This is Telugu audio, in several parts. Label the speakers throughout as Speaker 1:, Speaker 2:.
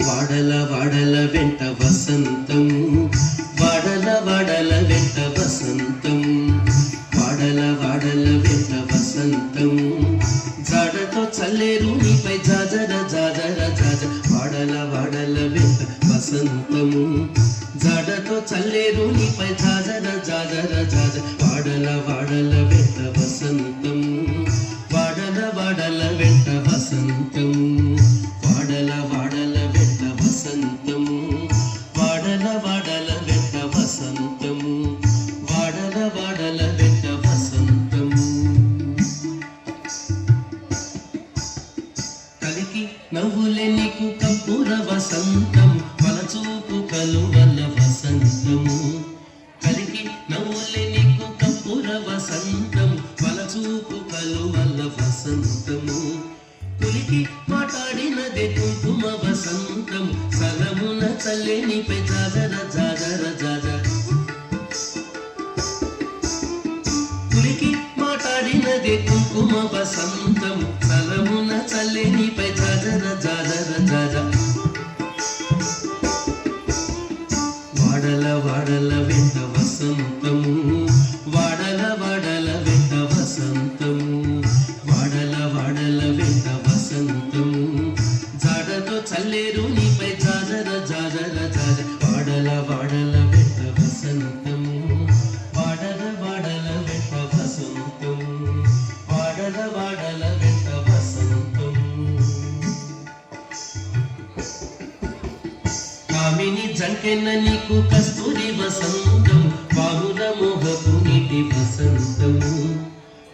Speaker 1: వాడల వాడల వెంట వసంతము, వాడల వాడల వెంట వసంతము, వాడల వాడల వెంట వసంతము, జాడతో చల్లేరు నీపై జాజర జాజర జాజ. వాడల వాడల వెంట వసంతము, జాడతో చల్లేరు నీపై జాజర జాజర జాజ. వాడల వాడల వెంట వసంతము, వాడల వాడల వెంట వసంతము, వాడల వాడల వెంట వసంతము, వాడల వాడల వెంట వసంతము, వాడల వాడల వెంట వసంతము. కలికి నవ్వులే నీకు కప్పుర వసంతం, వలచూపు కలువల వసంతము. కలికి నవ్వులే నీకు కప్పుర వసంతం, వలచూపు కలువల వసంతము. కులికి మాట్లాడినదే కుంకుమ వసంతం, సలమున చల్లేనిపై జాజర జాజర జాజ. కులికి మాట్లాడినదే కుంకుమ వసంతం, సలమున చల్లేనిపై జాజర జాజర జాజ. వాడల వాడల వెంట వసంతము, వాడల వాడల వెంట వసంతము, వాడల వాడల వెంట వసంతము, జాడతో చల్లేరు నీపై జాజర జాజర జాజ. వాడల వాడల వెంట వసంతము, వాడల వాడల వెంట వసంతము, వాడల వాడల వెంట వసంతము. కామిని జంకెన్న నీకు కస్తూరి వసంతం, బాహుల మోహపు నీటి వసంతము.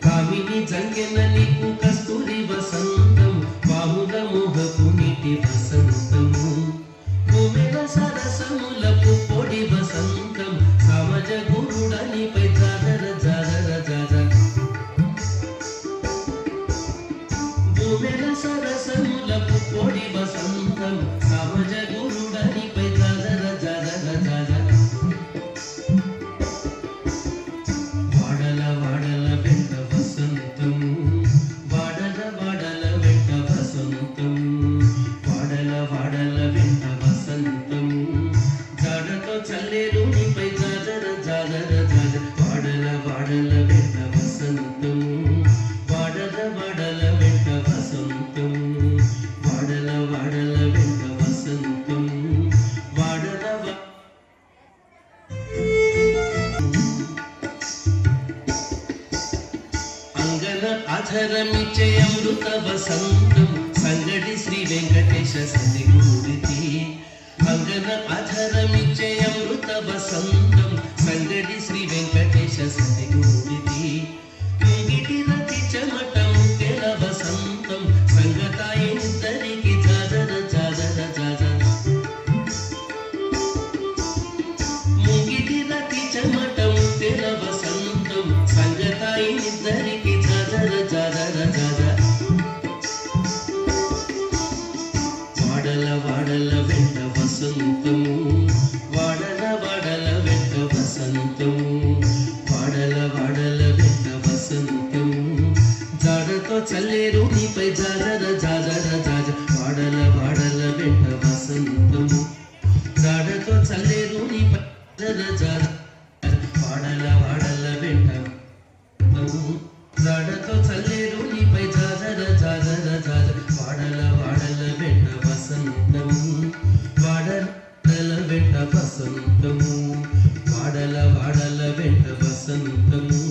Speaker 1: కామిని జంకెన్న నీకు కస్తూరి వసంతం, బాహుల మోహపు నీటి వసంతము. భూమిల సరసములకు పొడి వసంతం, సమాజ గురుడ నీపై జాజర జాజర జాజ. భూమిల సరసములకు పొడి వసంతం, సమాజ గురుడ నీపై జాజర జాజర జాజ. వాడల వాడల వెంట వసంతము, వాడల వాడల వెంట వసంతము, వాడల వాడల వెంట వసంతము, జాడతో చల్లేరు నీపై జాజర జాజర జాజ. వాడల వాడల వెంట వసంతము, వాడల వాడల వెంట వసంతము, వాడల వాడల వెంట వసంతము, వాడల అంగన అధరమిచ్చే అమృత వసంతం, సంగడి శ్రీ వెంకటేశ సతిగూడితి. అంగన అధరమిచ్చే అమృత వసంతం, సంగడి శ్రీ వెంకటేశ సతిగూడితి. ముంగిటి రతి చెమటం తెల వసంతం, సంగతాయి ఇద్దరికి జాజర జాజర జాజ. ముంగిటి రతి చెమటం తెల వసంతం, సంగతాయి ఇద్దరికి జాజర జాజర జాజ. వాడల వాడల వెంట వసంతము, వాడల వాడల వెంట వసంతము, వాడల వాడల వెంట వసంతము, జాడతో చల్లేరు నీపై జాజర జాజర జాజ. వాడల వాడల వెంట వసంతము, జాడతో చల్లేరు నీపై జాజర జాజ. వాడల వాడల వెంట జాడతో చల్లేరు నీపై జాజర జాజర జాజ. వాడల వాడల వెంట వసంతము, వాడల వెంట వసంతము, వాడల వాడల వెంట వసంతము,